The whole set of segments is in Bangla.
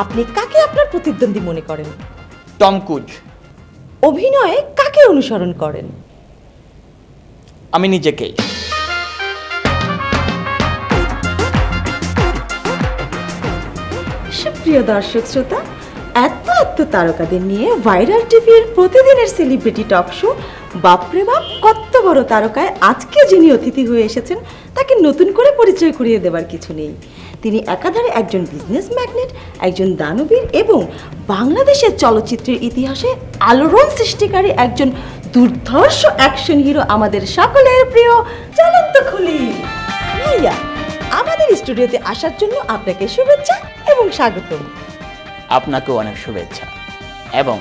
আপনি কাকে আপনার প্রতিদ্বন্দ্বী মনে করেন? Tom Cruise. অভিনয়ে কাকে অনুসরণ করেন? আমি নিজেকে। সুপ্রিয় দর্শক শ্রোতা, এত তারকাদের নিয়ে ভাইরাল টিভির প্রতিদিনের সেলিব্রিটি টক শো বাপরে বাপ কত বড় তারকায় আজকে যিনি অতিথি হয়ে এসেছেন তাকে নতুন করে পরিচয় করিয়ে দেবার কিছু নেই। তিনি একাধারে একজন বিজনেস ম্যাগনেট, একজন দানবীর এবং বাংলাদেশের চলচ্চিত্রের ইতিহাসে আলোড়ন সৃষ্টিকারী একজন দুর্ধর্ষ অ্যাকশন হিরো, আমাদের সকলের প্রিয় চলন্ত খলিল। ভাইয়া, আমাদের স্টুডিওতে আসার জন্য আপনাকে শুভেচ্ছা এবং স্বাগতম। আপনাকেও অনেক শুভেচ্ছা এবং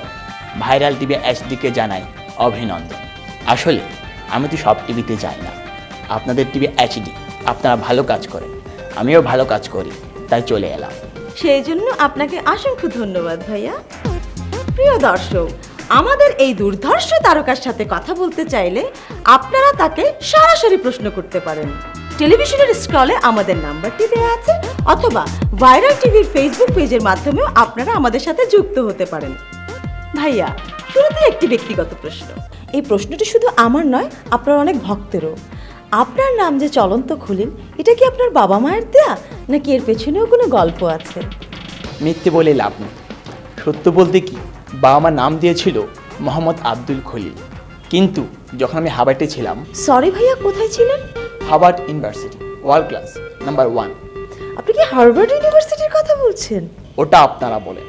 ভাইরাল টিভি এইচডিকে জানাই অভিনন্দন। আসলে আমি তো সব টিভিতে যাই না, আপনাদের টিভি এইচডি আপনারা ভালো কাজ করেন, আমিও ভালো কাজ করি, তাই চলে এলাম। সেই জন্য আপনাকে অসংখ্য ধন্যবাদ ভাইয়া। প্রিয় দর্শক, আমাদের এই দুর্ধর্ষ তারকার সাথে কথা বলতে চাইলে আপনারা তাকে সরাসরি প্রশ্ন করতে পারেন। টেলিভিশনের স্ক্রলে আমাদের নাম্বারটি দেওয়া আছে, অথবা ভাইরাল টিভির ফেসবুক পেজের মাধ্যমেও আপনারা আমাদের সাথে যুক্ত হতে পারেন। ভাইয়া, শুরুতে একটি ব্যক্তিগত প্রশ্ন। এই প্রশ্নটি শুধু আমার নয়, আপনার অনেক ভক্তেরও। আপনার নাম যে চলন্ত খলিল, এটা কি আপনার বাবা মায়ের দেয়া, নাকি এর পেছনেও কোনো গল্প আছে? মিথ্যে বলে লাভ নেই, সত্য বলতে কি, বাবা আমার নাম দিয়েছিল মোহাম্মদ আব্দুল খলিল, কিন্তু যখন আমি হার্ভার্ডে ছিলাম। সরি ভাইয়া, কোথায় ছিলেন? Harvard university, world class, number 1। আপনি কি হার্ভার্ড ইউনিভার্সিটির কথা বলছেন? ওটা আপনারা বলেন,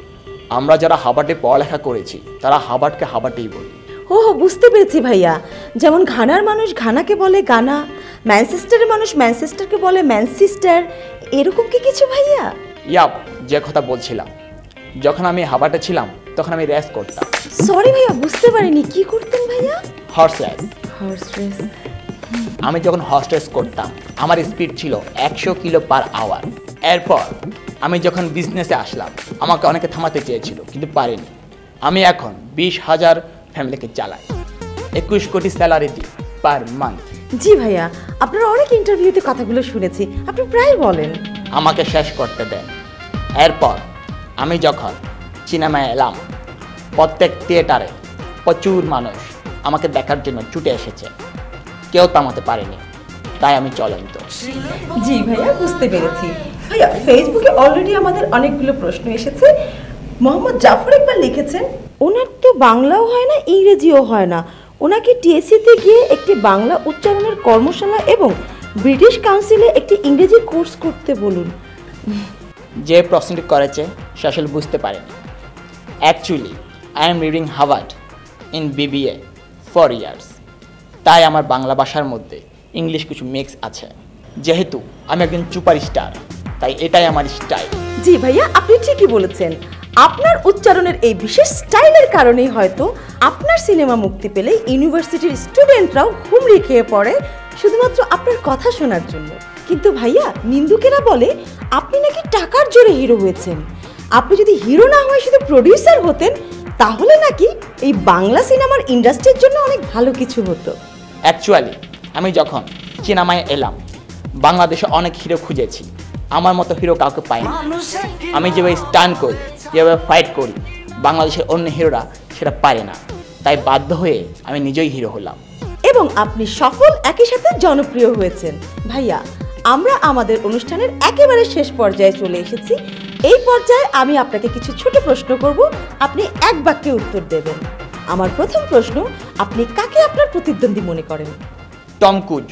আমরা যারা হার্ভার্ডে পড়ালেখা করেছি তারা হার্ভার্ডকে হার্ভার্ডেই বলি। ও বুঝতে পেরেছি ভাইয়া। যেমন ঘানার মানুষ ঘানাকে বলে গানা, ম্যানচেস্টারের মানুষ ম্যানচেস্টারকে বলে ম্যানচেস্টার, এরকম কি কিছু ভাইয়া? ইয়াপ, যে কথা বলছিলাম, যখন আমি হার্ভার্ডে ছিলাম তখন আমি রেস করতাম। সরি ভাইয়া, বুঝতে পারিনি, কি করতেন ভাইয়া? Horse race. Horse race. আমি যখন হর্স রেস করতাম আমার স্পিড ছিল 100 কিলো পার আওয়ার। এরপর আমি যখন বিজনেসে আসলাম আমাকে অনেকে থামাতে চেয়েছিল, কিন্তু পারিনি। আমি এখন 20,000 ফ্যামিলিকে চালাই, 21 কোটি স্যালারি দিই পার মান্থ। জি ভাইয়া, আপনার অনেক ইন্টারভিউতে কথাগুলো শুনেছি, আপনি প্রায় বলেন। আমাকে শেষ করতে দেন। এরপর আমি যখন সিনেমায় এলাম, প্রত্যেক থিয়েটারে প্রচুর মানুষ আমাকে দেখার জন্য ছুটে এসেছে, কেউ থামাতে পারেনি, তাই আমি চলন্ত। জি ভাইয়া, বুঝতে পেরেছি। ভাইয়া, ফেসবুকে অলরেডি আমাদের অনেকগুলো প্রশ্ন এসেছে। মোহাম্মদ জাফর একবার লিখেছেন, ওনার তো বাংলাও হয় না, ইংরেজিও হয় না, ওনাকে টিএসসিতে গিয়ে একটি বাংলা উচ্চারণের কর্মশালা এবং ব্রিটিশ কাউন্সিলে একটি ইংরেজি কোর্স করতে বলুন। যে প্রশ্নটি করেছে সে আসলে বুঝতে পারেনি। Actually I am reading Harvard in BBA 4 years, তাই আমার বাংলা ভাষার মধ্যে ইংলিশ কিছু মিক্স আছে। যেহেতু আমি একজন সুপারস্টার, তাই এটাই আমার স্টাইল। জি ভাইয়া, আপনি ঠিকই বলেছেন। আপনার উচ্চারণের এই বিশেষ স্টাইলের কারণেই হয়তো আপনার সিনেমা মুক্তি পেলে ইউনিভার্সিটির স্টুডেন্টরাও হুমড়ি খেয়ে পড়ে শুধুমাত্র আপনার কথা শোনার জন্য। কিন্তু ভাইয়া, নিন্দুকেরা বলে আপনি নাকি টাকার জোরে হিরো হয়েছেন। আপনি যদি হিরো না হয়ে শুধু প্রডিউসার হতেন, তাহলে নাকি এই বাংলা সিনেমার ইন্ডাস্ট্রির জন্য অনেক ভালো কিছু হতো। অ্যাকচুয়ালি আমি যখন সিনেমায় এলাম বাংলাদেশে অনেক হিরো খুঁজেছি, আমার মতো হিরো কাউকে পাইনি। আমি যেভাবে স্টান্ট করি, যেভাবে ফাইট করি, বাংলাদেশের অন্য হিরোরা সেটা পারে না, তাই বাধ্য হয়ে আমি নিজেই হিরো হলাম। এবং আপনি সফল, একই সাথে জনপ্রিয় হয়েছেন। ভাইয়া, আমরা আমাদের অনুষ্ঠানের একেবারে শেষ পর্যায়ে চলে এসেছি। এই পর্যায়ে আমি আপনাকে কিছু ছোট প্রশ্ন করব, আপনি এক বাক্যে উত্তর দেবেন। আমার প্রথম প্রশ্ন, আপনি কাকে আপনার প্রতিদ্বন্দ্বী মনে করেন? Tom Cruise.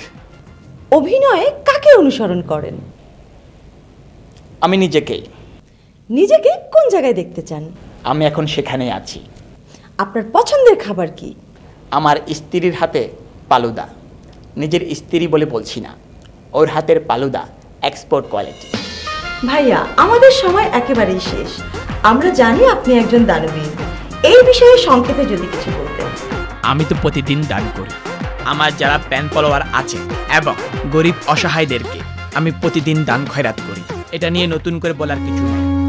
অভিনয়ে কাকে অনুসরণ করেন? আমি নিজেকে। নিজেকে কোন জায়গায় দেখতে চান? আমি এখন সেখানেই আছি। আপনার পছন্দের খাবার কি? আমার স্ত্রীর হাতে পালুদা, নিজের স্ত্রী বলে বলছি না, ওর হাতের পালুদা এক্সপোর্ট কোয়ালিটি। ভাইয়া, আমাদের সময় একেবারেই শেষ। আমরা জানি আপনি একজন দানবীর, এই বিষয়ে সংক্ষেপে যদি কিছু বলতেন। আমি তো প্রতিদিন দান করি। আমার যারা প্যান ফলোয়ার আছে এবং গরিব অসহায়দেরকে আমি প্রতিদিন দান খয়রাত করি। এটা নিয়ে নতুন করে বলার কিছু নেই।